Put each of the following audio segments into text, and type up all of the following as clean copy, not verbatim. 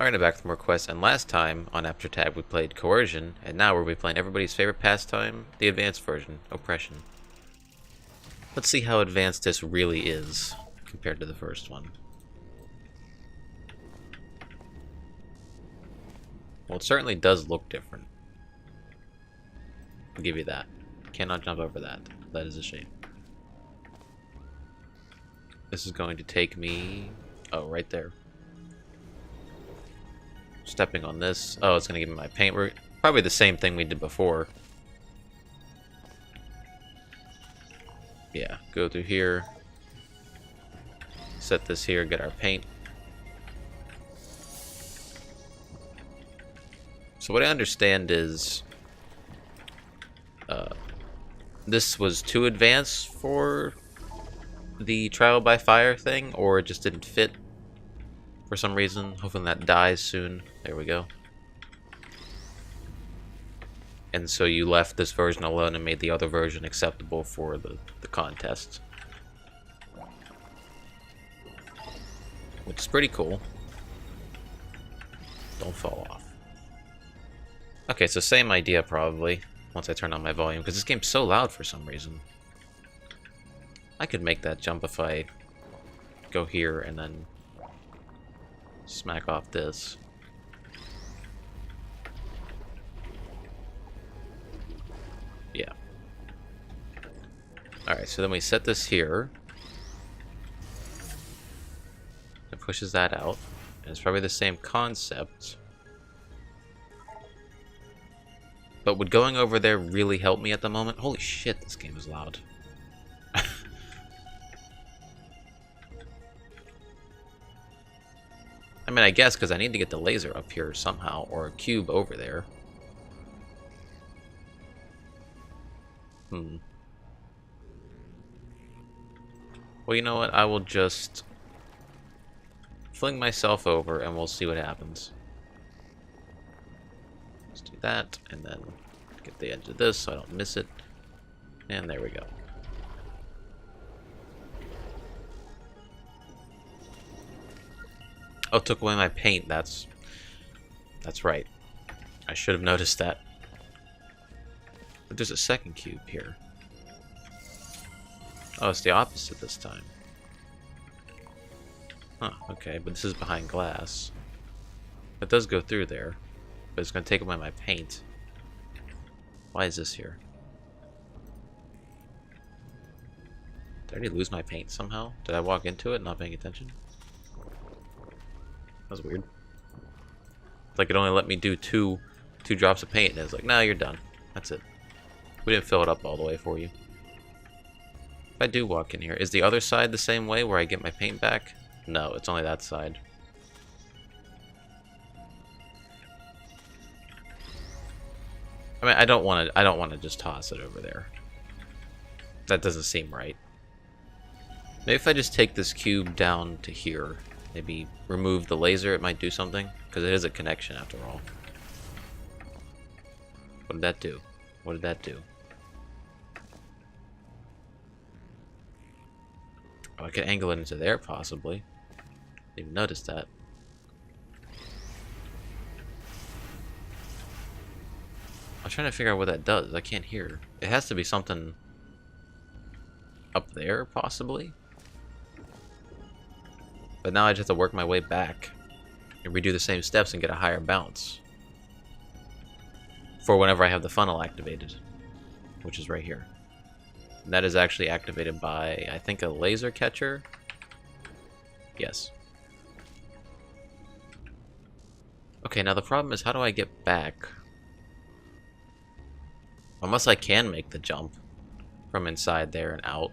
Alright, back with more quests, and last time on Aperture Tab we played Coercion, and now we'll be playing everybody's favorite pastime, the advanced version, Oppression. Let's see how advanced this really is compared to the first one. Well, it certainly does look different. I'll give you that. Cannot jump over that. That is a shame. This is going to take me... oh, right there. Stepping on this. Oh, it's going to give me my paint route. Probably the same thing we did before. Yeah, go through here. Set this here, get our paint. So what I understand is... this was too advanced for the trial by fire thing, or it just didn't fit for some reason. Hoping that dies soon. There we go. And so you left this version alone and made the other version acceptable for the contest. Which is pretty cool. Don't fall off. Okay, so same idea probably, once I turn on my volume, because this game's so loud for some reason. I could make that jump if I go here and then smack off this. Yeah. Alright, so then we set this here. It pushes that out. And it's probably the same concept. But would going over there really help me at the moment? Holy shit, this game is loud. I mean, I guess, because I need to get the laser up here somehow, or a cube over there. Well, you know what? I will just fling myself over, and we'll see what happens. Let's do that, and then get the edge of this so I don't miss it. And there we go. Oh, it took away my paint. That's right. I should have noticed that. But there's a second cube here. Oh, it's the opposite this time. Huh, okay, but this is behind glass. It does go through there, but it's going to take away my paint. Why is this here? Did I already lose my paint somehow? Did I walk into it not paying attention? That was weird. It's like it only let me do two drops of paint, and it's like, nah, you're done. That's it. We didn't fill it up all the way for you. If I do walk in here, is the other side the same way where I get my paint back? No, it's only that side. I mean, I don't want to just toss it over there. That doesn't seem right. Maybe if I just take this cube down to here, maybe remove the laser, it might do something, because it is a connection after all. What did that do? What did that do? Oh, I could angle it into there, possibly. Didn't even notice that. I'm trying to figure out what that does. I can't hear. It has to be something up there, possibly. But now I just have to work my way back and redo the same steps and get a higher bounce for whenever I have the funnel activated, which is right here. And that is actually activated by, I think, a laser catcher. Yes. Okay, now the problem is, how do I get back? Unless I can make the jump from inside there and out.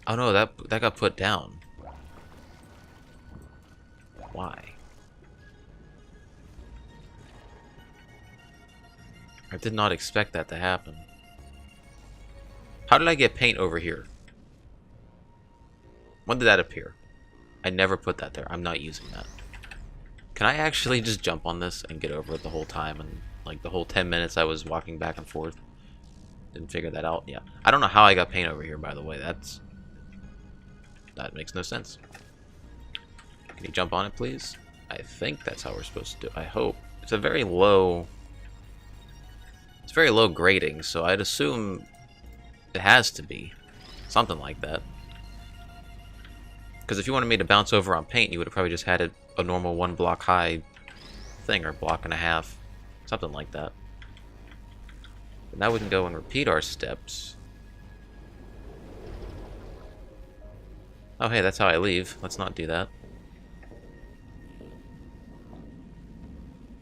Oh no, that got put down. Why? I did not expect that to happen. How did I get paint over here? When did that appear? I never put that there. I'm not using that. Can I actually just jump on this and get over it the whole time? And like the whole 10 minutes I was walking back and forth? Didn't figure that out? Yeah. I don't know how I got paint over here, by the way. That makes no sense. Can you jump on it, please? I think that's how we're supposed to do it. I hope. It's a very low... It's very low grading, so I'd assume it has to be. Something like that. Because if you wanted me to bounce over on paint, you would have probably just had it a normal 1 block high thing, or block and a half. Something like that. But now we can go and repeat our steps. Oh hey, that's how I leave. Let's not do that.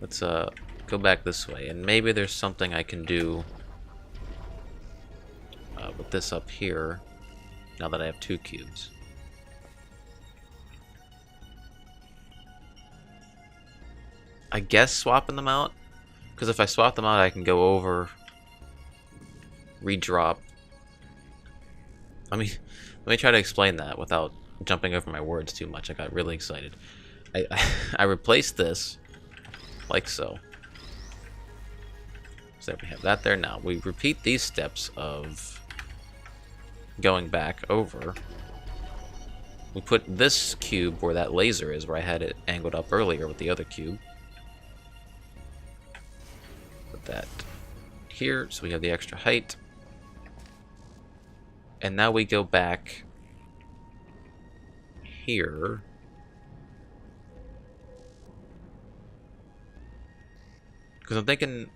Let's go back this way, and maybe there's something I can do with this up here, now that I have 2 cubes. I guess swapping them out, because if I swap them out I can go over, redrop. Let me try to explain that without jumping over my words too much. I got really excited. I replaced this like so. So we have that there now. We repeat these steps of going back over. We put this cube where that laser is, where I had it angled up earlier with the other cube. Put that here, so we have the extra height. And now we go back here. Because I'm thinking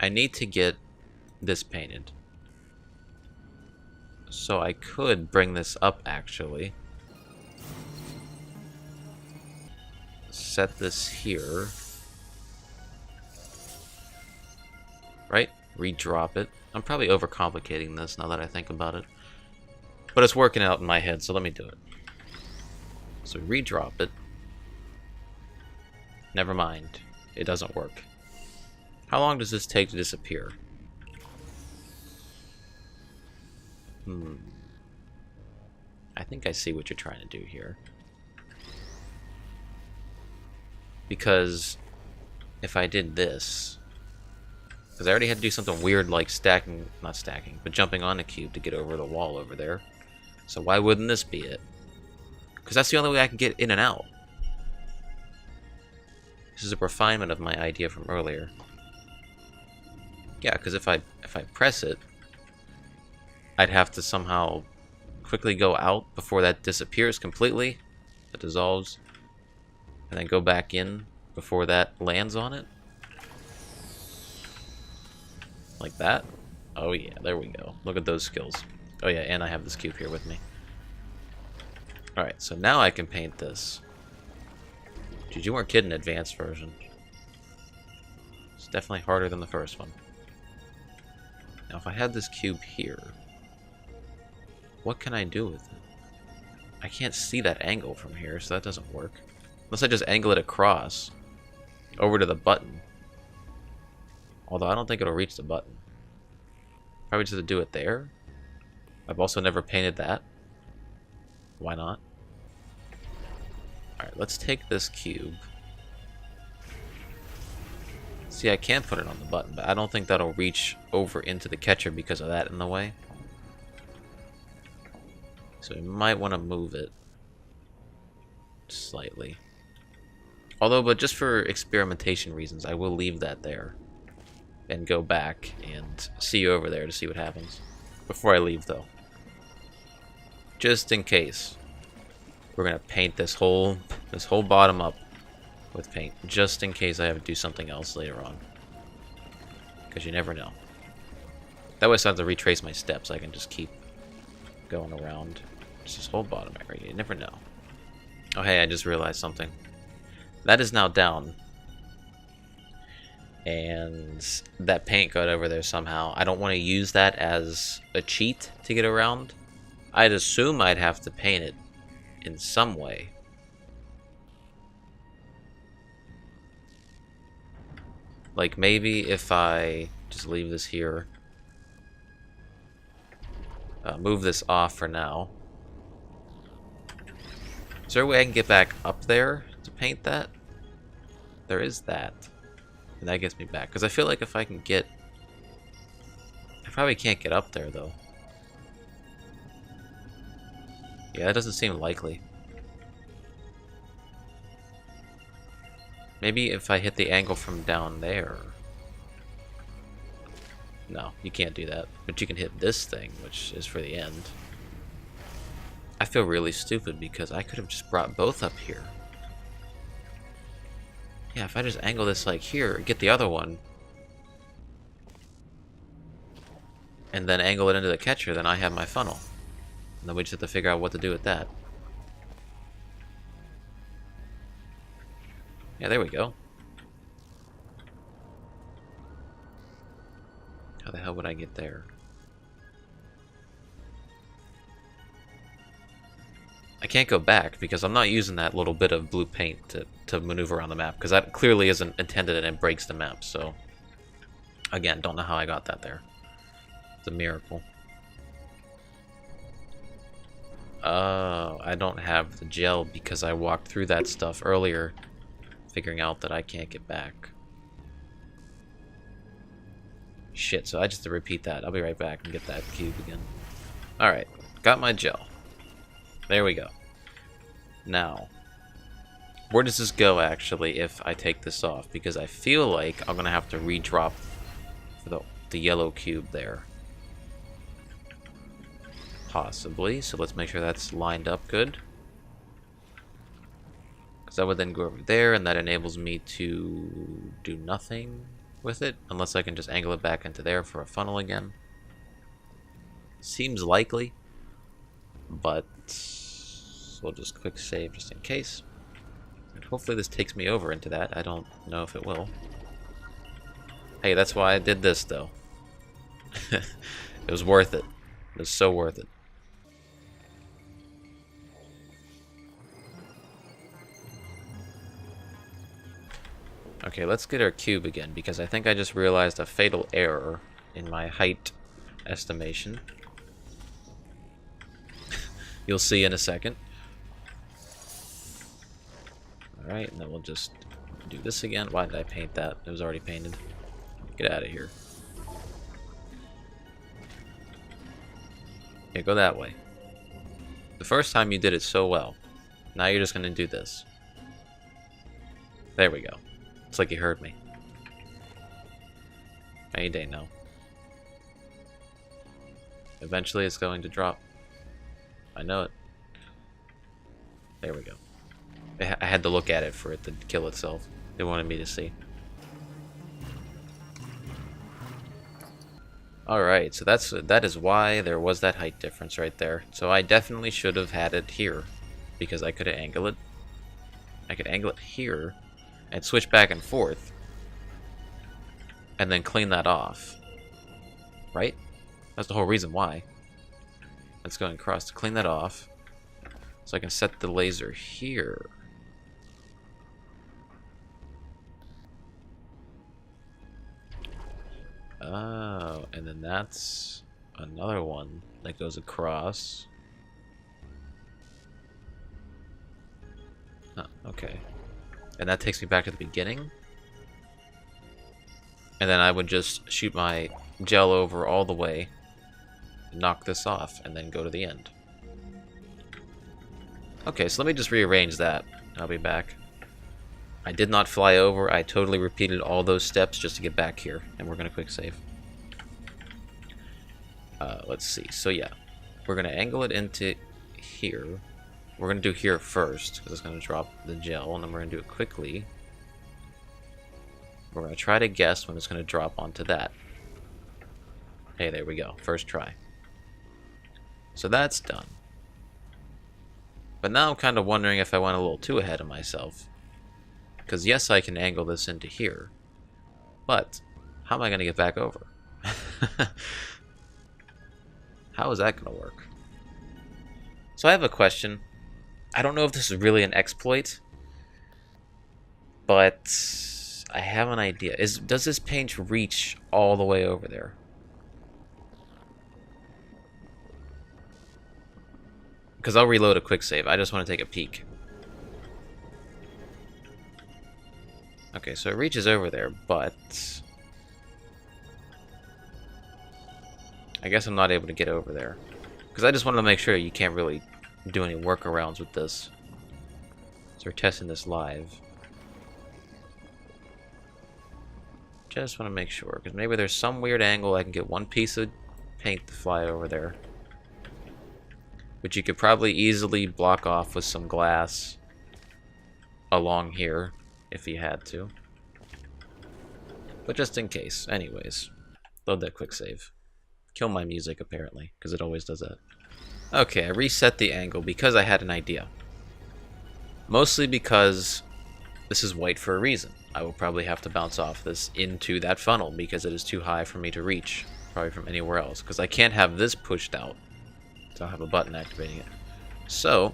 I need to get this painted. So I could bring this up, actually. Set this here. Right? Redrop it. I'm probably overcomplicating this now that I think about it. But it's working out in my head, so let me do it. So redrop it. Never mind. It doesn't work. How long does this take to disappear? I think I see what you're trying to do here. Because if I did this... Because I already had to do something weird like stacking... Not stacking, but jumping on a cube to get over the wall over there. So why wouldn't this be it? Because that's the only way I can get in and out. This is a refinement of my idea from earlier. Yeah, because if I press it, I'd have to somehow quickly go out before that disappears completely. It dissolves. And then go back in before that lands on it. Like that. Oh yeah, there we go. Look at those skills. Oh yeah, and I have this cube here with me. Alright, so now I can paint this. Dude, you weren't kidding, advanced version. It's definitely harder than the first one. Now if I had this cube here, what can I do with it? I can't see that angle from here, so that doesn't work. Unless I just angle it across, over to the button. Although I don't think it'll reach the button. Probably just to do it there. I've also never painted that. Why not? Alright, let's take this cube. See, I can put it on the button, but I don't think that'll reach over into the catcher because of that in the way. So we might want to move it slightly. Although, but just for experimentation reasons, I will leave that there. And go back and see you over there to see what happens. Before I leave, though. Just in case. We're going to paint this whole bottom up with paint. Just in case I have to do something else later on. Because you never know. That way I have to retrace my steps. I can just keep going around. Just this whole bottom area. You never know. Oh, hey, I just realized something. That is now down. And that paint got over there somehow. I don't want to use that as a cheat to get around. I'd assume I'd have to paint it in some way. Like maybe if I just leave this here. Move this off for now. Is there a way I can get back up there to paint that? There is that. And that gets me back. Because I feel like if I can get... I probably can't get up there, though. Yeah, that doesn't seem likely. Maybe if I hit the angle from down there. No, you can't do that. But you can hit this thing, which is for the end. I feel really stupid because I could have just brought both up here. Yeah, if I just angle this like here, get the other one, and then angle it into the catcher, then I have my funnel. And then we just have to figure out what to do with that. Yeah, there we go. How the hell would I get there? I can't go back because I'm not using that little bit of blue paint to maneuver around the map, because that clearly isn't intended and it breaks the map, so again, don't know how I got that there. It's a miracle. Oh, I don't have the gel because I walked through that stuff earlier, figuring out that I can't get back. Shit, so I just have to repeat that. I'll be right back and get that cube again. Alright, got my gel. There we go. Now, where does this go actually if I take this off? Because I feel like I'm gonna have to redrop the yellow cube there. Possibly, so let's make sure that's lined up good. Because I would then go over there, and that enables me to do nothing with it, unless I can just angle it back into there for a funnel again. Seems likely, but we'll just quick save just in case. And hopefully this takes me over into that. I don't know if it will. Hey, that's why I did this, though. It was worth it. It was so worth it. Okay, let's get our cube again, because I think I just realized a fatal error in my height estimation. You'll see in a second. Alright, and then we'll just do this again. Why did I paint that? It was already painted. Get out of here. Yeah, go that way. The first time you did it so well. Now you're just going to do this. There we go. It's like you heard me. Any day now. Eventually it's going to drop. I know it. There we go. I had to look at it for it to kill itself. They wanted me to see. Alright, so that is why there was that height difference right there. So I definitely should have had it here, because I could have angled it. I could angle it here and switch back and forth and then clean that off. Right? That's the whole reason why. Let's go across to clean that off. So I can set the laser here. Oh, and then that's another one that goes across. Oh, okay. And that takes me back to the beginning. And then I would just shoot my gel over all the way, knock this off, and then go to the end. Okay, so let me just rearrange that. I'll be back. I did not fly over. I totally repeated all those steps just to get back here. And we're going to quick save. Let's see. So yeah, we're going to angle it into here. We're going to do here first, because it's going to drop the gel. And then we're going to do it quickly. We're going to try to guess when it's going to drop onto that. Hey, there we go. First try. So that's done. But now I'm kind of wondering if I went a little too ahead of myself. Because yes, I can angle this into here. But how am I going to get back over? How is that going to work? So I have a question. I don't know if this is really an exploit. But I have an idea. Does this paint reach all the way over there? Because I'll reload a quick save. I just want to take a peek. Okay, so it reaches over there, but I guess I'm not able to get over there. Because I just wanted to make sure you can't really do any workarounds with this. So we're testing this live. Just want to make sure, because maybe there's some weird angle I can get one piece of paint to fly over there. Which you could probably easily block off with some glass along here, if you had to. But just in case. Anyways, load that quick save. Kill my music, apparently, because it always does that. Okay, I reset the angle because I had an idea. Mostly because this is white for a reason. I will probably have to bounce off this into that funnel because it is too high for me to reach, probably from anywhere else, because I can't have this pushed out. So I'll have a button activating it. So,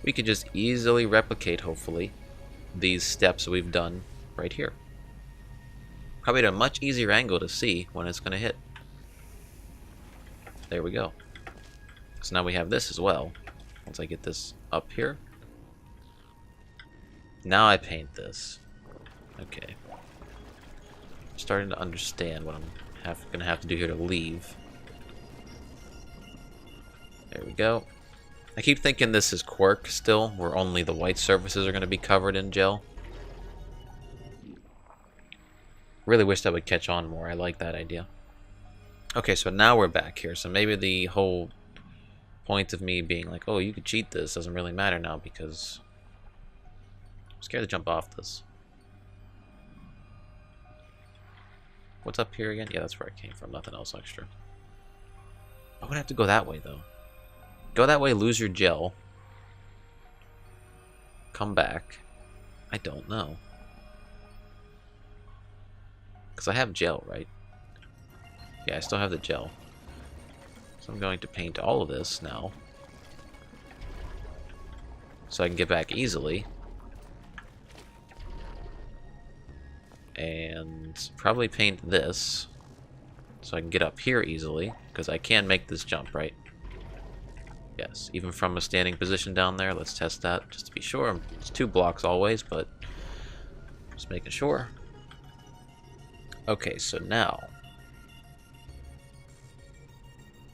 we could just easily replicate, hopefully, these steps we've done right here. Probably at a much easier angle to see when it's going to hit. There we go. So now we have this as well. Once I get this up here. Now I paint this. Okay. Starting to understand what I'm gonna have to do here to leave. There we go. I keep thinking this is Quirk still, where only the white surfaces are gonna be covered in gel. Really wish that would catch on more. I like that idea. Okay, so now we're back here. So maybe the whole point of me being like, oh, you could cheat this doesn't really matter now because I'm scared to jump off this. What's up here again? Yeah, that's where I came from. Nothing else extra. I would have to go that way, though. Go that way, lose your gel. Come back. I don't know. Because I have gel, right? Yeah, I still have the gel. So I'm going to paint all of this now. So I can get back easily. And probably paint this. So I can get up here easily. Because I can make this jump, right? Yes, even from a standing position down there. Let's test that just to be sure. It's 2 blocks always, but just making sure. Okay, so now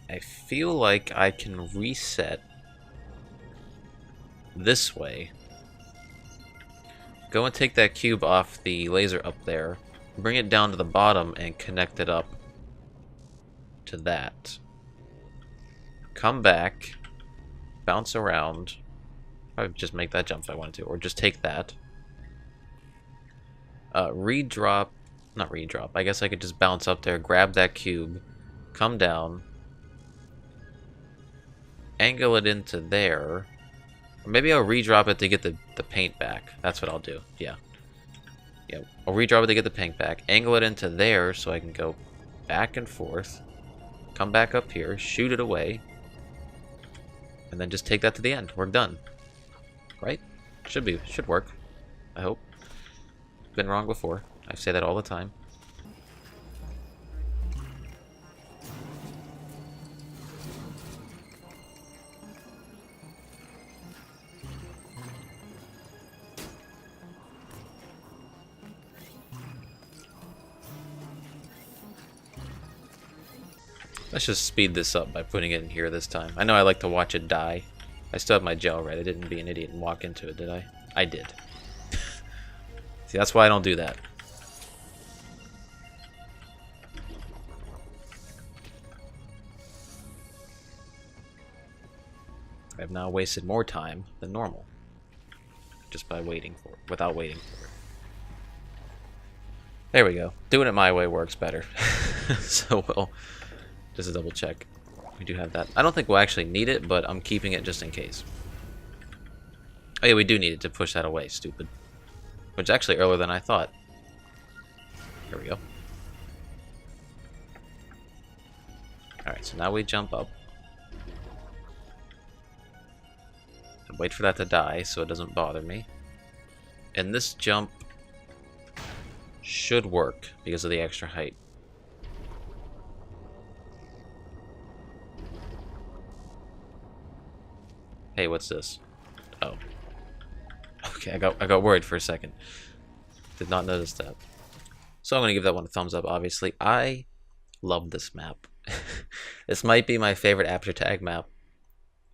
I feel like I can reset this way. Go and take that cube off the laser up there, bring it down to the bottom and connect it up to that. Come back, bounce around. Probably just make that jump if I wanted to, or just take that. Redrop, not redrop, I guess I could just bounce up there, grab that cube, come down, angle it into there. Or maybe I'll redrop it to get the paint back. That's what I'll do. Yeah. Yeah. I'll redrop it to get the paint back. Angle it into there so I can go back and forth. Come back up here. Shoot it away. And then just take that to the end. We're done. Right? Should work. I hope. Been wrong before. I say that all the time. Let's just speed this up by putting it in here this time. I know I like to watch it die. I still have my gel right. I didn't be an idiot and walk into it, did I? I did. See, that's why I don't do that. I've now wasted more time than normal. Just by waiting for it, without waiting for it. There we go. Doing it my way works better. So we'll just a double check. We do have that. I don't think we'll actually need it, but I'm keeping it just in case. Oh yeah, we do need it to push that away, stupid. Which is actually earlier than I thought. Here we go. Alright, so now we jump up. And wait for that to die so it doesn't bother me. And this jump should work because of the extra height. Hey, what's this? Oh. Okay, I got worried for a second. Did not notice that. So I'm gonna give that one a thumbs up, obviously. I love this map. This might be my favorite Aperture tag map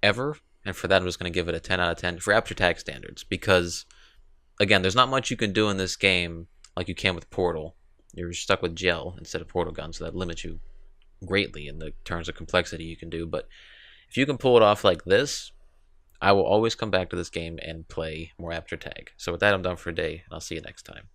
ever, and for that I'm just gonna give it a 10 out of 10 for Aperture tag standards, because again, there's not much you can do in this game like you can with Portal. You're stuck with gel instead of portal gun, so that limits you greatly in the terms of complexity you can do. But if you can pull it off like this, I will always come back to this game and play more Aperture Tag. So with that, I'm done for a day, and I'll see you next time.